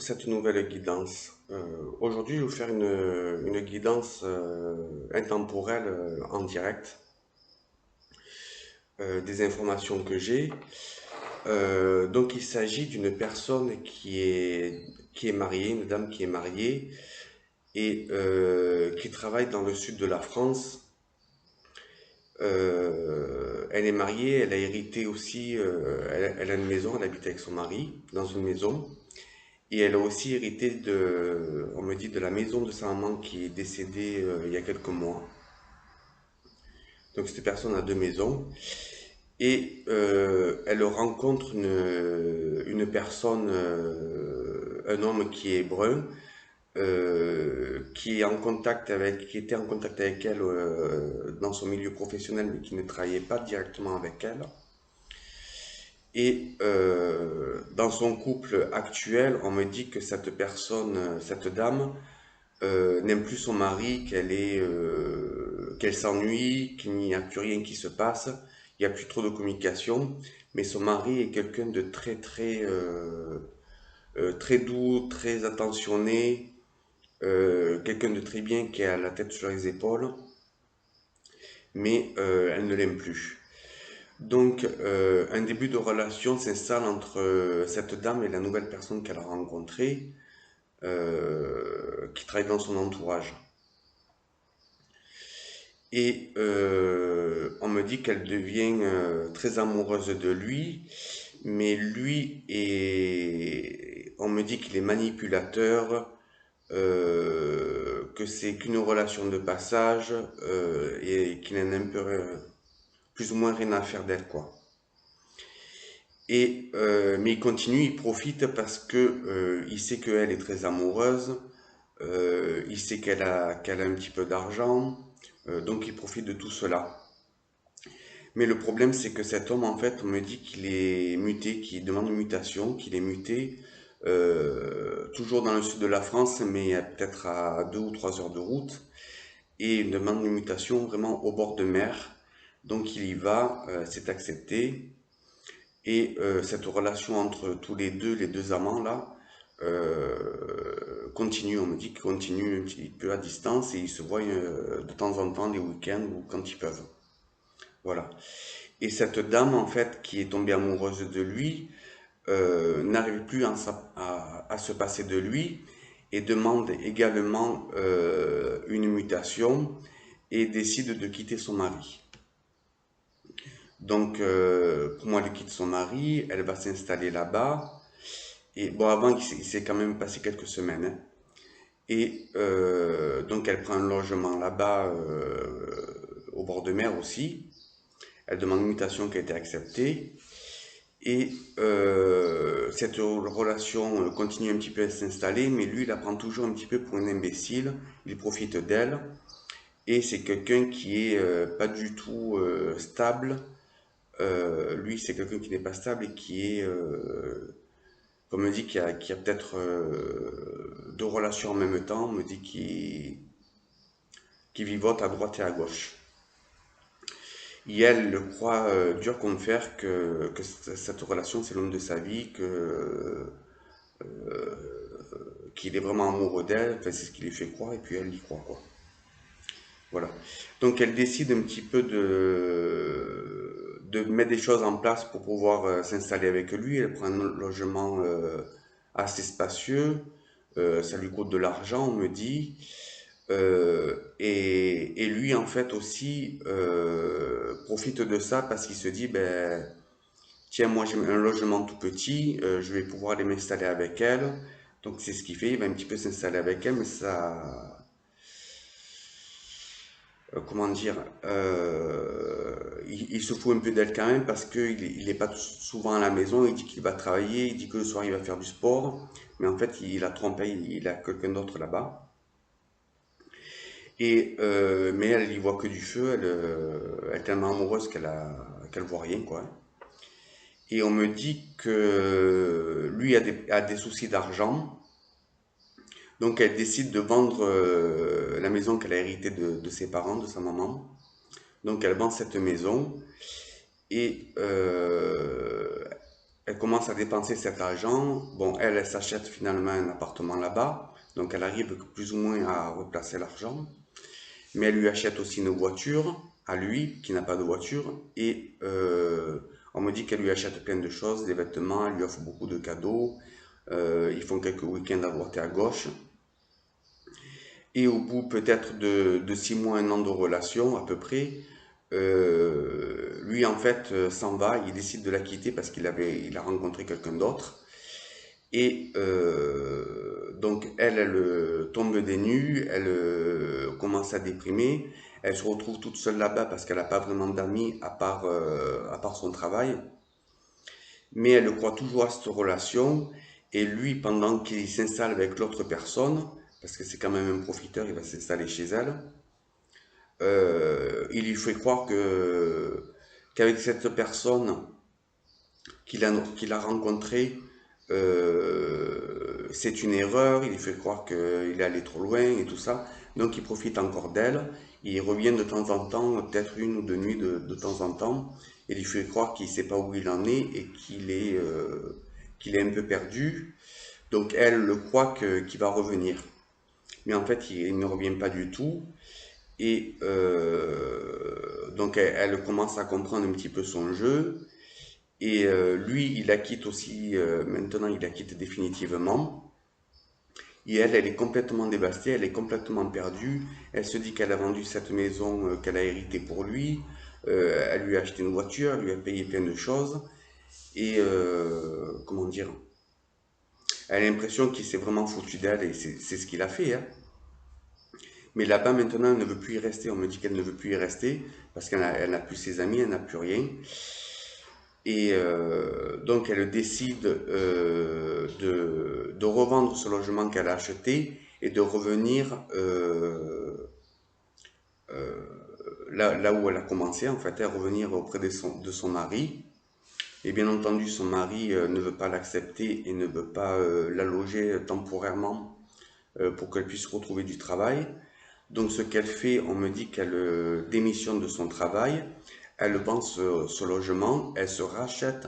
pour cette nouvelle guidance. Aujourd'hui, je vais vous faire une guidance intemporelle en direct des informations que j'ai. Donc, il s'agit d'une personne qui est mariée, une dame qui est mariée et qui travaille dans le sud de la France. Elle est mariée, elle a hérité aussi, elle a une maison, elle habite avec son mari dans une maison. Et elle a aussi hérité on me dit, de la maison de sa maman qui est décédée il y a quelques mois. Donc cette personne a deux maisons. Et elle rencontre une personne, un homme qui est brun, qui était en contact avec elle dans son milieu professionnel, mais qui ne travaillait pas directement avec elle. Et dans son couple actuel, on me dit que cette personne, cette dame, n'aime plus son mari, qu'elle s'ennuie, qu'il n'y a plus rien qui se passe, il n'y a plus trop de communication, mais son mari est quelqu'un de très doux, très attentionné, quelqu'un de très bien qui a la tête sur les épaules, mais elle ne l'aime plus. Donc, un début de relation s'installe entre cette dame et la nouvelle personne qu'elle a rencontrée, qui travaille dans son entourage. Et on me dit qu'elle devient très amoureuse de lui, mais on me dit qu'il est manipulateur, que c'est qu'une relation de passage et qu'il en a un peu plus ou moins rien à faire d'elle, quoi. Et mais il continue, il profite parce que il sait qu'elle est très amoureuse, il sait qu'elle a un petit peu d'argent, donc il profite de tout cela. Mais le problème, c'est que cet homme, en fait, on me dit qu'il est muté, qu'il demande une mutation, qu'il est muté, toujours dans le sud de la France, mais peut-être à 2 ou 3 heures de route, et il demande une mutation vraiment au bord de mer. Donc il y va, c'est accepté, et cette relation entre tous les deux amants là, continue. On me dit qu'il continue un petit peu à distance et ils se voient de temps en temps les week-ends ou quand ils peuvent. Voilà. Et cette dame, en fait, qui est tombée amoureuse de lui, n'arrive plus à se passer de lui et demande également une mutation et décide de quitter son mari. Donc, pour moi, elle quitte son mari, elle va s'installer là-bas. Et bon, avant, il s'est quand même passé quelques semaines, hein. Et donc, elle prend un logement là-bas, au bord de mer aussi. Elle demande une mutation qui a été acceptée. Et cette relation continue un petit peu à s'installer, mais lui, il la prend toujours un petit peu pour un imbécile. Il profite d'elle. Et c'est quelqu'un qui est pas du tout stable. Lui, c'est quelqu'un qui n'est pas stable et qui est, comme on me dit, qui a peut-être deux relations en même temps. On me dit qui vivote à droite et à gauche. Et elle le croit dur comme fer que cette relation, c'est l'homme de sa vie, qu'il est vraiment amoureux d'elle, enfin, c'est ce qui lui fait croire, et puis elle y croit, quoi. Voilà. Donc elle décide un petit peu de mettre des choses en place pour pouvoir s'installer avec lui. Elle prend un logement assez spacieux, ça lui coûte de l'argent, on me dit. Et lui, en fait, aussi profite de ça parce qu'il se dit, ben, tiens, moi j'ai un logement tout petit, je vais pouvoir aller m'installer avec elle. Donc c'est ce qu'il fait, il va un petit peu s'installer avec elle, mais ça, comment dire, il se fout un peu d'elle quand même parce qu'il est pas souvent à la maison, il dit qu'il va travailler, il dit que le soir il va faire du sport, mais en fait il a trompé, il a quelqu'un d'autre là-bas. Et, mais elle y voit que du feu, elle est tellement amoureuse qu'elle voit rien, quoi. Et on me dit que lui a des soucis d'argent, donc elle décide de vendre la maison qu'elle a héritée de ses parents, de sa maman. Donc elle vend cette maison et elle commence à dépenser cet argent. Bon, elle s'achète finalement un appartement là-bas. Donc elle arrive plus ou moins à replacer l'argent. Mais elle lui achète aussi une voiture à lui, qui n'a pas de voiture. Et on me dit qu'elle lui achète plein de choses, des vêtements, elle lui offre beaucoup de cadeaux. Ils font quelques week-ends à droite et à gauche. Et au bout peut-être de 6 mois, un an de relation à peu près, lui en fait s'en va, il décide de la quitter parce il a rencontré quelqu'un d'autre. Et donc elle tombe des nues, elle commence à déprimer, elle se retrouve toute seule là-bas parce qu'elle n'a pas vraiment d'amis à part son travail. Mais elle croit toujours à cette relation. Et lui, pendant qu'il s'installe avec l'autre personne, parce que c'est quand même un profiteur, il va s'installer chez elle, il lui fait croire qu'avec cette personne qu'il a rencontrée, c'est une erreur, il lui fait croire qu'il est allé trop loin et tout ça. Donc il profite encore d'elle, il revient de temps en temps, peut-être 1 ou 2 nuits de temps en temps, et il lui fait croire qu'il ne sait pas où il en est et qu'il est un peu perdu. Donc elle le croit qu'il va revenir. Mais en fait, il ne revient pas du tout. Et donc elle commence à comprendre un petit peu son jeu. Et lui, il la quitte aussi, maintenant il la quitte définitivement. Et elle est complètement dévastée, elle est complètement perdue. Elle se dit qu'elle a vendu cette maison qu'elle a héritée pour lui. Elle lui a acheté une voiture, elle lui a payé plein de choses. Et comment dire, elle a l'impression qu'il s'est vraiment foutu d'elle et c'est ce qu'il a fait, hein. Mais là-bas, maintenant, elle ne veut plus y rester. On me dit qu'elle ne veut plus y rester parce elle n'a plus ses amis, elle n'a plus rien. Et donc, elle décide de revendre ce logement qu'elle a acheté et de revenir là où elle a commencé, en fait, à revenir auprès de son mari. Et bien entendu, son mari ne veut pas l'accepter et ne veut pas la loger temporairement pour qu'elle puisse retrouver du travail. Donc ce qu'elle fait, on me dit qu'elle démissionne de son travail, elle vend ce logement, elle se rachète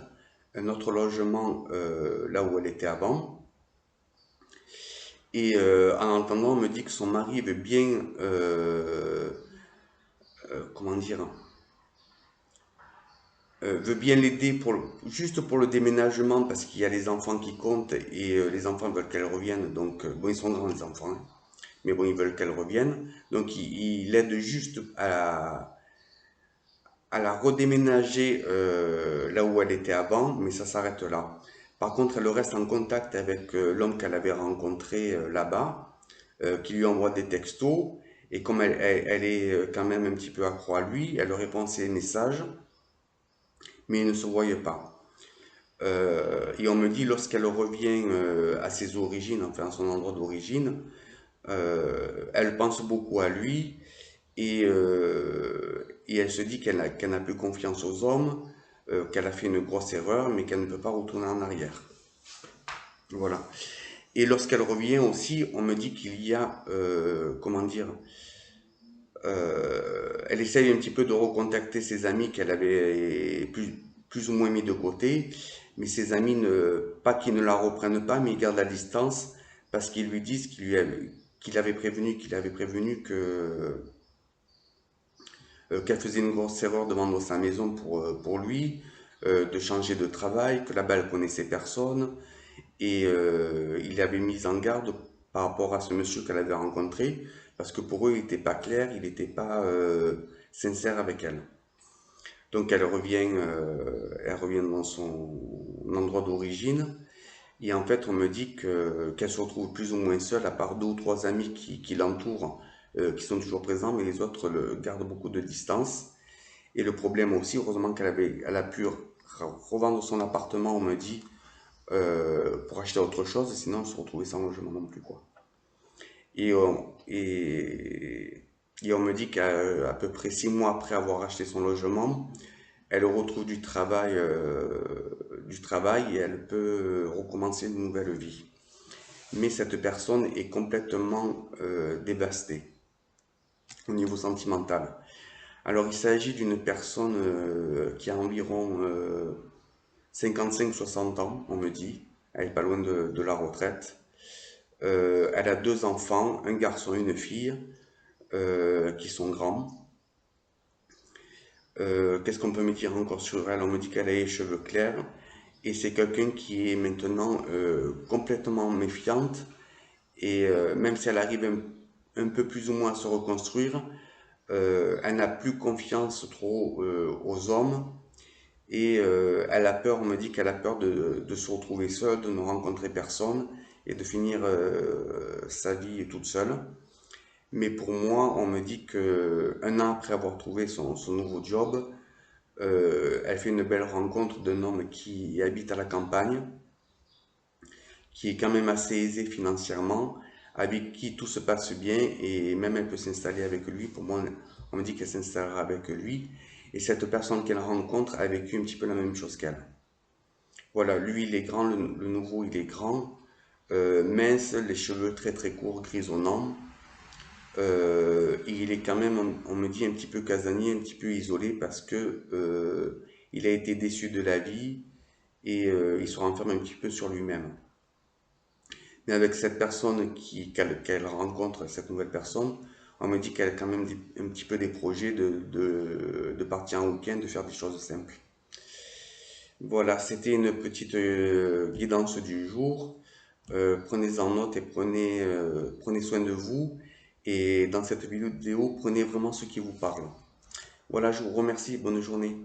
un autre logement là où elle était avant. Et en entendant, on me dit que son mari veut bien, comment dire, veut bien l'aider juste pour le déménagement parce qu'il y a les enfants qui comptent et les enfants veulent qu'elle revienne. Donc, bon, ils sont grands les enfants, hein, mais bon, ils veulent qu'elle revienne. Donc, il aide juste à la redéménager là où elle était avant, mais ça s'arrête là. Par contre, elle reste en contact avec l'homme qu'elle avait rencontré là-bas, qui lui envoie des textos, et comme elle est quand même un petit peu accro à lui, elle répond à ses messages, mais ils ne se voient pas. Et on me dit, lorsqu'elle revient à ses origines, enfin à son endroit d'origine, elle pense beaucoup à lui, et elle se dit qu'elle n'a plus confiance aux hommes, qu'elle a fait une grosse erreur, mais qu'elle ne peut pas retourner en arrière. Voilà. Et lorsqu'elle revient aussi, on me dit qu'il y a, comment dire, elle essaye un petit peu de recontacter ses amis qu'elle avait plus ou moins mis de côté, mais ses amis, pas qu'ils ne la reprennent pas, mais ils gardent la distance parce qu'ils lui disent qu'il avait prévenu qu'elle faisait une grosse erreur de vendre sa maison pour lui, de changer de travail, que là-bas elle connaissait personne, et il avait mis en garde par rapport à ce monsieur qu'elle avait rencontré, parce que pour eux il n'était pas clair, il n'était pas sincère avec elle. Donc elle revient dans son endroit d'origine, et en fait on me dit qu'elle se retrouve plus ou moins seule, à part 2 ou 3 amis qui l'entourent, qui sont toujours présents, mais les autres gardent beaucoup de distance. Et le problème aussi, heureusement elle a pu revendre son appartement, on me dit, pour acheter autre chose, sinon elle se retrouvait sans logement non plus, quoi. Et et on me dit qu'à peu près 6 mois après avoir acheté son logement, elle retrouve du travail et elle peut recommencer une nouvelle vie. Mais cette personne est complètement dévastée au niveau sentimental. Alors il s'agit d'une personne qui a environ 55-60 ans, on me dit. Elle est pas loin de la retraite. Elle a deux enfants, un garçon et une fille, qui sont grands. Qu'est-ce qu'on peut me dire encore sur elle? On me dit qu'elle a les cheveux clairs et c'est quelqu'un qui est maintenant complètement méfiante et même si elle arrive un peu plus ou moins à se reconstruire, elle n'a plus confiance trop aux hommes et elle a peur, on me dit qu'elle a peur de se retrouver seule, de ne rencontrer personne et de finir sa vie toute seule. Mais pour moi, on me dit que un an après avoir trouvé son nouveau job, elle fait une belle rencontre d'un homme qui habite à la campagne, qui est quand même assez aisé financièrement, avec qui tout se passe bien et même elle peut s'installer avec lui. Pour moi, on me dit qu'elle s'installera avec lui. Et cette personne qu'elle rencontre a vécu un petit peu la même chose qu'elle. Voilà, lui il est grand, le nouveau il est grand, mince, les cheveux très très courts, grisonnants. Il est quand même, on me dit, un petit peu casanier, un petit peu isolé parce que il a été déçu de la vie et il se renferme un petit peu sur lui-même. Mais avec cette personne qu'elle rencontre, cette nouvelle personne, on me dit qu'elle a quand même un petit peu des projets de partir en week-end, de faire des choses simples. Voilà, c'était une petite guidance du jour. Prenez-en note et prenez soin de vous. Et dans cette vidéo, prenez vraiment ce qui vous parle. Voilà, je vous remercie. Bonne journée.